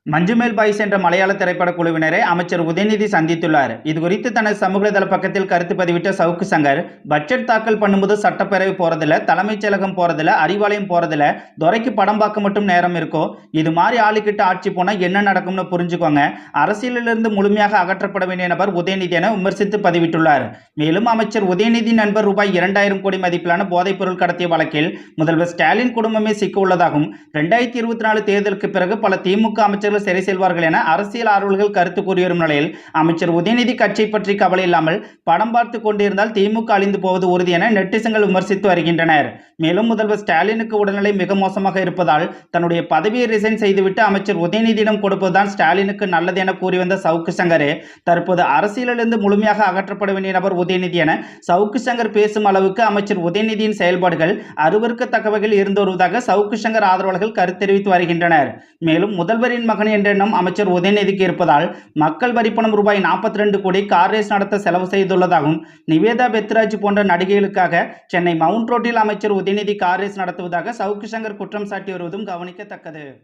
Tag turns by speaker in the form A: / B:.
A: Manjummel boys என்ற மலையாள திரைப்பட குழுவினரை அமைச்சர் உதயநிதி சந்தித்துள்ளார். இதுகுறித்து தனது சமூகதள பக்கத்தில் கருத்து பதிவிட்ட சவுக்கு சங்கர், பட்ஜெட் தாக்கல் பண்ணும்போது சட்டப்பேரவை போறதில்ல, தலைமைச் செயலகம் போறதில்ல, அறிவாலயம் போறதில்ல, துரைக்கு படம் பார்க்க மட்டும் நேரம் இருக்கும். இது மாதிரி ஆளுக்கிட்ட ஆட்சி போனா என்ன நடக்கும்னு புரிஞ்சுக்கோங்க. அரசியலிலிருந்து முழுமையாக அகற்றப்பட வேண்டிய நபர் உதயநிதி என விமர்சித்து பதிவிட்டுள்ளார். மேலும் அமைச்சர் உதயநிதி நண்பர் ரூபாய் 2000 கோடி மதிப்பிலான போதைப் பொருள் கடத்திய வழக்கில் முதல்வர் ஸ்டாலின் குடும்பமே சிக்க உள்ளதாகவும், 2024 தேர்தலுக்கு பிறகு பல திமுக அமைச்சர்கள் சிறை செல்வார்கள் என அரசியல் ஆர்வலர்கள் கருத்து கூறி வரும் நிலையில், அமைச்சர் உதயநிதி கட்சி பற்றி கவலை இல்லாமல் படம் பார்த்து கொண்டிருந்தால் திமுக அழிந்து போவது உறுதி என நெட்டிசன்கள் விமர்சித்து வருகின்றனர். மேலும் முதல்வர் ஸ்டாலினுக்கு உடல்நிலை மிக மோசமாக இருப்பதால் தன்னுடைய பதவியை ரிசைன் செய்துவிட்டு அமைச்சர் உதயநிதியிடம் கொடுப்பதுதான் ஸ்டாலினுக்கு நல்லது என கூறி வந்த சவுக்கு சங்கர், தற்போது அரசியலிலிருந்து முழுமையாக அகற்றப்பட வேண்டிய நபர் உதயநிதி என சவுக்கு சங்கர் பேசும் அளவுக்கு அமைச்சர் உதயநிதியின் செயல்பாடுகள் அருவருக்கத்தக்க வகையில் இருந்து வருவதாக சவுக்கு சங்கர் ஆதரவாளர்கள் கருத்து தெரிவித்து வருகின்றனர். மேலும் முதல்வரின் மகன் என்ற எண்ணம் அமைச்சர் உதயநிதிக்கு இருப்பதால் மக்கள் வரிப்பணம் ரூபாய் 42 கோடி கார் ரேஸ் நடத்த செலவு செய்துள்ளதாகவும், நிவேதா பெத்ராஜ் போன்ற நடிகைகளுக்காக சென்னை மவுண்ட் ரோட்டில் அமைச்சர் உதயநிதி கார் ரேஸ் நடத்துவதாக சவுக்கு சங்கர் குற்றம் சாட்டி வருவதும் கவனிக்கத்தக்கது.